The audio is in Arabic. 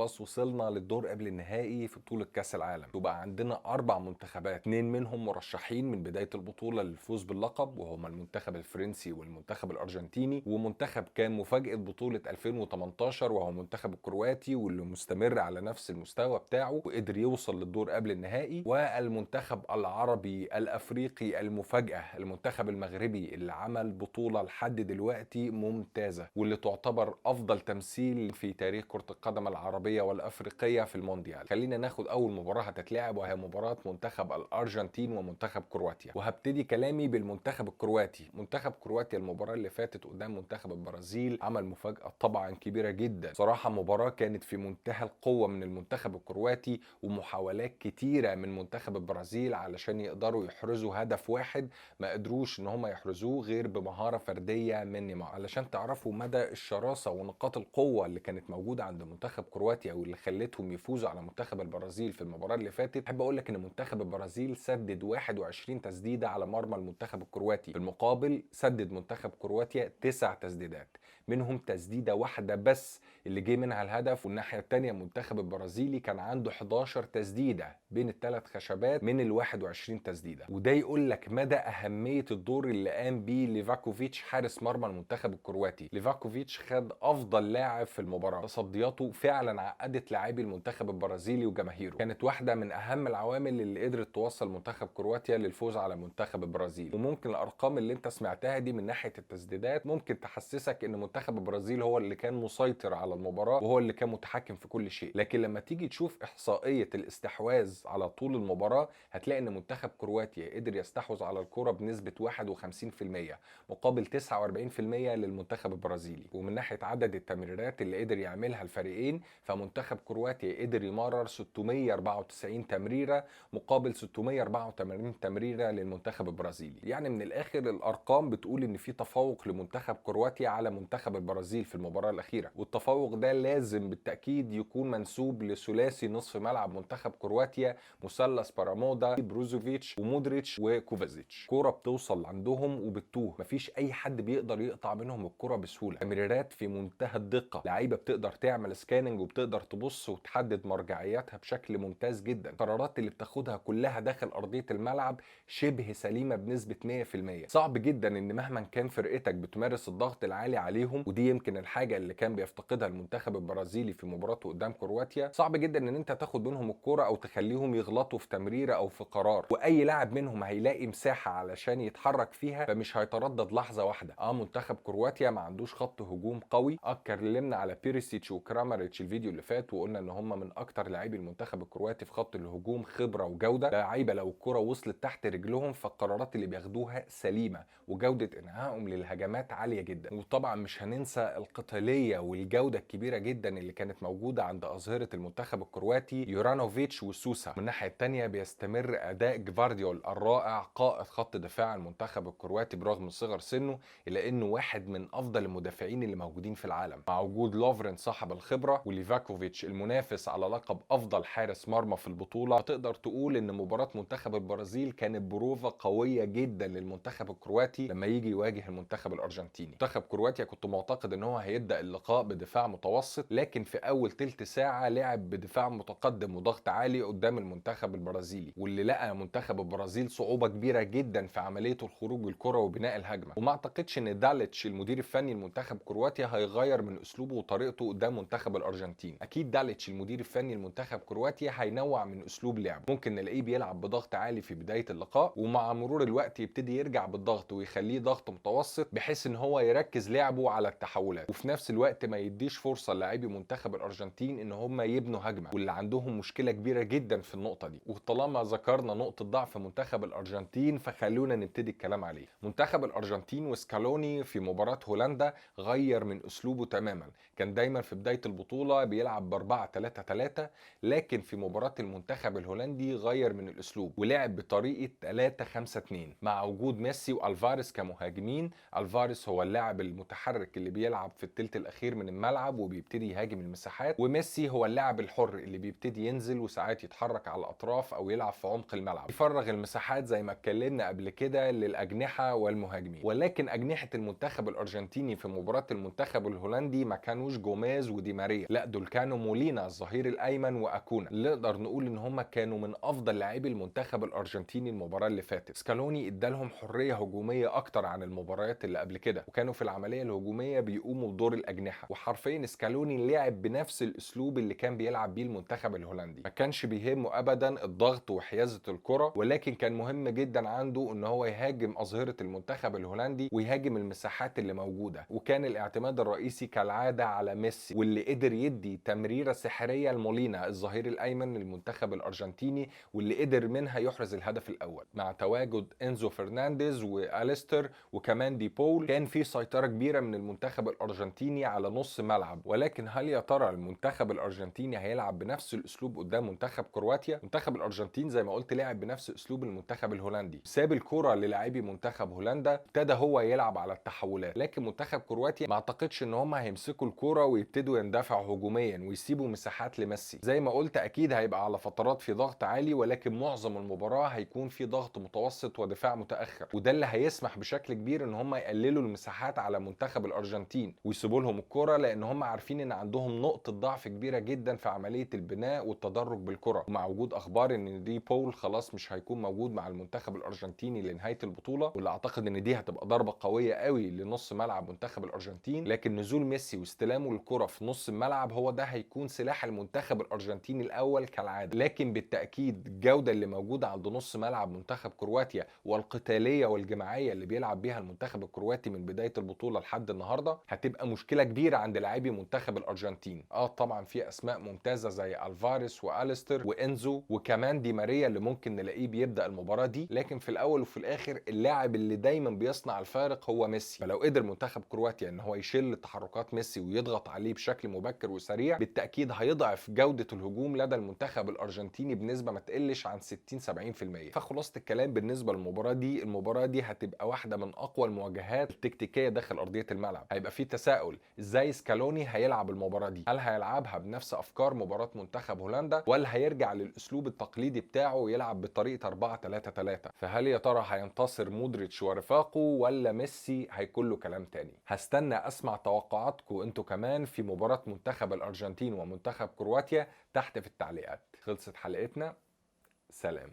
خلاص وصلنا للدور قبل النهائي في بطولة كأس العالم، وبقى عندنا 4 منتخبات، 2 منهم مرشحين من بداية البطولة للفوز باللقب وهما المنتخب الفرنسي والمنتخب الأرجنتيني، ومنتخب كان مفاجأة بطولة 2018 وهو المنتخب الكرواتي واللي مستمر على نفس المستوى بتاعه وقدر يوصل للدور قبل النهائي، والمنتخب العربي الأفريقي المفاجأة المنتخب المغربي اللي عمل بطولة لحد دلوقتي ممتازة واللي تعتبر أفضل تمثيل في تاريخ كرة القدم العربية والأفريقية في المونديال. خلينا ناخد أول مباراة هتتلعب وهي مباراة منتخب الأرجنتين ومنتخب كرواتيا، وهبتدي كلامي بالمنتخب الكرواتي. منتخب كرواتيا المباراة اللي فاتت قدام منتخب البرازيل عمل مفاجأة طبعا كبيرة جدا، صراحة مباراة كانت في منتهى القوة من المنتخب الكرواتي ومحاولات كتيرة من منتخب البرازيل علشان يقدروا يحرزوا هدف واحد، ما قدروش ان هم يحرزوه غير بمهارة فردية من نيمار. علشان تعرفوا مدى الشراسة ونقاط القوة اللي كانت موجودة عند منتخب كرواتيا واللي خلتهم يفوزوا على منتخب البرازيل في المباراة اللي فاتت، احب اقول لك ان منتخب البرازيل سدد 21 تسديدة على مرمى المنتخب الكرواتي، في المقابل سدد منتخب كرواتيا 9 تسديدات، منهم تسديدة واحدة بس اللي جه منها الهدف، والناحية التانية المنتخب البرازيلي كان عنده 11 تسديدة بين الثلاث خشبات من ال 21 تسديدة. وده يقول لك مدى أهمية الدور اللي قام بيه ليفاكوفيتش حارس مرمى المنتخب الكرواتي. ليفاكوفيتش خد أفضل لاعب في المباراة، تصدياته فعلا عقدت لاعبي المنتخب البرازيلي وجماهيره، كانت واحدة من أهم العوامل اللي قدرت توصل منتخب كرواتيا للفوز على منتخب البرازيل. وممكن الأرقام اللي انت سمعتها دي من ناحية التسديدات ممكن تحسسك ان منتخب البرازيل هو اللي كان مسيطر على المباراة وهو اللي كان متحكم في كل شيء، لكن لما تيجي تشوف إحصائية الاستحواذ على طول المباراة هتلاقي ان منتخب كرواتيا قدر يستحوذ على الكرة بنسبة 51% مقابل 49% للمنتخب البرازيلي. ومن ناحية عدد التمريرات اللي قدر يعملها الفريقين فمنتخب كرواتيا قدر يمرر 694 تمريرة مقابل 684 تمريرة للمنتخب البرازيلي. يعني من الآخر الأرقام بتقول ان في تفوق لمنتخب كرواتيا على منتخب البرازيل في المباراة الأخيرة، والتفوق ده لازم بالتأكيد يكون منسوب لثلاثي نصف ملعب منتخب كرواتيا، مثلث بارامودا بروزوفيتش ومودريتش وكوفازيتش. كرة بتوصل عندهم وبتوه، مفيش أي حد بيقدر يقطع منهم الكرة بسهولة، تمريرات في منتهى الدقة، لعيبة بتقدر تعمل سكاننج وبتقدر تبص وتحدد مرجعياتها بشكل ممتاز جدا، القرارات اللي بتاخدها كلها داخل أرضية الملعب شبه سليمة بنسبة 100%. صعب جدا ان مهما كان فرقتك بتمارس الضغط العالي عليهم، ودي يمكن الحاجة اللي كان بيفتقدها المنتخب البرازيلي في مباراته قدام كرواتيا، صعب جدا ان انت تاخد منهم الكرة او تخليهم يغلطوا في تمريرة او في قرار، واي لاعب منهم هيلاقي مساحة علشان يتحرك فيها فمش هيتردد لحظة واحدة. منتخب كرواتيا ما عندوش خط هجوم قوي، اتكلمنا على بيريسيتش وكراماريتش الفيديو اللي فات وقلنا ان هم من اكتر لاعبي المنتخب الكرواتي في خط الهجوم خبرة وجودة، لعيبة لو الكرة وصلت تحت رجلهم فالقرارات اللي بياخدوها سليمة وجودة انهائهم للهجمات عالية جدا. وطبعا مش هننسى القتالية والجودة الكبيرة جدا اللي كانت موجودة عند أظهرة المنتخب الكرواتي يورانوفيتش وسوسا. من الناحية التانية بيستمر أداء جفارديول الرائع قائد خط دفاع المنتخب الكرواتي برغم صغر سنه، إلا إنه واحد من أفضل المدافعين اللي موجودين في العالم، مع وجود لوفرين صاحب الخبرة وليفاكوفيتش المنافس على لقب أفضل حارس مرمى في البطولة. تقدر تقول إن مباراة منتخب البرازيل كانت بروفة قوية جدا للمنتخب الكرواتي لما يجي يواجه المنتخب الارجنتيني. منتخب كرواتيا كنت معتقد ان هو هيبدا اللقاء بدفاع متوسط، لكن في اول تلت ساعه لعب بدفاع متقدم وضغط عالي قدام المنتخب البرازيلي، واللي لقى منتخب البرازيل صعوبه كبيره جدا في عمليه الخروج بالكره وبناء الهجمه. وما اعتقدش ان داليتش المدير الفني لمنتخب كرواتيا هيغير من اسلوبه وطريقته قدام منتخب الارجنتين. اكيد داليتش المدير الفني لمنتخب كرواتيا هينوع من اسلوب لعبه، ممكن نلاقيه بيلعب بضغط عالي في بدايه اللقاء ومع مرور الوقت يبتدي يرجع بالضغط ويخليه ضغط متوسط بحيث ان هو يركز لعبه على التحولات، وفي نفس الوقت ما يديش فرصه للاعبي منتخب الارجنتين ان هم يبنوا هجمه، واللي عندهم مشكله كبيره جدا في النقطه دي. وطالما ذكرنا نقطه ضعف منتخب الارجنتين فخلونا نبتدي الكلام عليه. منتخب الارجنتين وسكالوني في مباراه هولندا غير من اسلوبه تماما، كان دايما في بدايه البطوله بيلعب ب4-3-3، لكن في مباراه المنتخب الهولندي غير من الاسلوب ولعب بطريقه 3-5-2 مع وجود ميسي والفاريز كمهاجمين. الفاريز هو اللاعب المتحرك اللي بيلعب في الثلث الاخير من الملعب الملعب وبيبتدي يهاجم المساحات، وميسي هو اللاعب الحر اللي بيبتدي ينزل وساعات يتحرك على الاطراف او يلعب في عمق الملعب، يفرغ المساحات زي ما اتكلمنا قبل كده للاجنحه والمهاجمين. ولكن اجنحه المنتخب الارجنتيني في مباراه المنتخب الهولندي ما كانوش جوميز ودي ماريا، لا دول كانوا مولينا الظهير الايمن واكونا، اللي نقدر نقول ان هم كانوا من افضل لاعبي المنتخب الارجنتيني المباراه اللي فاتت. سكالوني ادالهم حريه هجوميه اكتر عن المباريات اللي قبل كده، وكانوا في العمليه الهجوميه بيقوموا بدور الاجنحه، وحرفيا سكالوني لعب بنفس الاسلوب اللي كان بيلعب بيه المنتخب الهولندي. ما كانش بيهمه ابدا الضغط وحيازه الكره، ولكن كان مهم جدا عنده ان هو يهاجم اظهره المنتخب الهولندي ويهاجم المساحات اللي موجوده، وكان الاعتماد الرئيسي كالعاده على ميسي، واللي قدر يدي تمريره سحريه لمولينا الظهير الايمن للمنتخب الارجنتيني، واللي قدر منها يحرز الهدف الاول. مع تواجد انزو فرنانديز واليستر وكمان دي بول، كان في سيطره كبيره من المنتخب الارجنتيني على نص ملعب. ولكن هل يا ترى المنتخب الارجنتيني هيلعب بنفس الاسلوب قدام منتخب كرواتيا؟ منتخب الارجنتين زي ما قلت لعب بنفس اسلوب المنتخب الهولندي، ساب الكره للاعبي منتخب هولندا، ابتدى هو يلعب على التحولات. لكن منتخب كرواتيا ما اعتقدش ان هم هيمسكوا الكره ويبتدوا يندفعوا هجوميا ويسيبوا مساحات لميسي. زي ما قلت اكيد هيبقى على فترات في ضغط عالي، ولكن معظم المباراه هيكون في ضغط متوسط ودفاع متاخر، وده اللي هيسمح بشكل كبير ان هم يقللوا المساحات على منتخب الارجنتين ويسيبوا لهم الكره، لان هم عارفين ان عندهم نقطه ضعف كبيره جدا في عمليه البناء والتدرج بالكره. ومع وجود اخبار ان دي بول خلاص مش هيكون موجود مع المنتخب الارجنتيني لنهايه البطوله، واللي اعتقد ان دي هتبقى ضربه قويه قوي لنص ملعب منتخب الارجنتين، لكن نزول ميسي واستلامه للكره في نص الملعب هو ده هيكون سلاح المنتخب الارجنتيني الاول كالعاده. لكن بالتاكيد الجوده اللي موجوده عند نص ملعب منتخب كرواتيا والقتاليه والجماعيه اللي بيلعب بيها المنتخب الكرواتي من بدايه البطوله لحد النهارده هتبقى مشكله كبيره عند لاعبي منتخب الارجنتين. طبعا في اسماء ممتازه زي الفاريس واليستر وانزو وكمان دي ماريا اللي ممكن نلاقيه بيبدا المباراه دي، لكن في الاول وفي الاخر اللاعب اللي دايما بيصنع الفارق هو ميسي. فلو قدر منتخب كرواتيا ان هو يشيل تحركات ميسي ويضغط عليه بشكل مبكر وسريع، بالتاكيد هيضعف جوده الهجوم لدى المنتخب الارجنتيني بنسبه ما تقلش عن 60-70%. فخلاصه الكلام بالنسبه للمباراه دي، المباراه دي هتبقى واحده من اقوى المواجهات التكتيكيه داخل ارضيه الملعب. هيبقى في تساؤل ازاي سكالوني هيلعب المباراه دي، هل هيلعبها بنفس افكار مباراه منتخب هولندا ولا هيرجع للاسلوب التقليدي بتاعه ويلعب بطريقه 4-3-3؟ فهل يا ترى هينتصر مودريتش ورفاقه ولا ميسي هيكون له كلام تاني؟ هستنى اسمع توقعاتكم انتوا كمان في مباراه منتخب الارجنتين ومنتخب كرواتيا تحت في التعليقات. خلصت حلقتنا، سلام.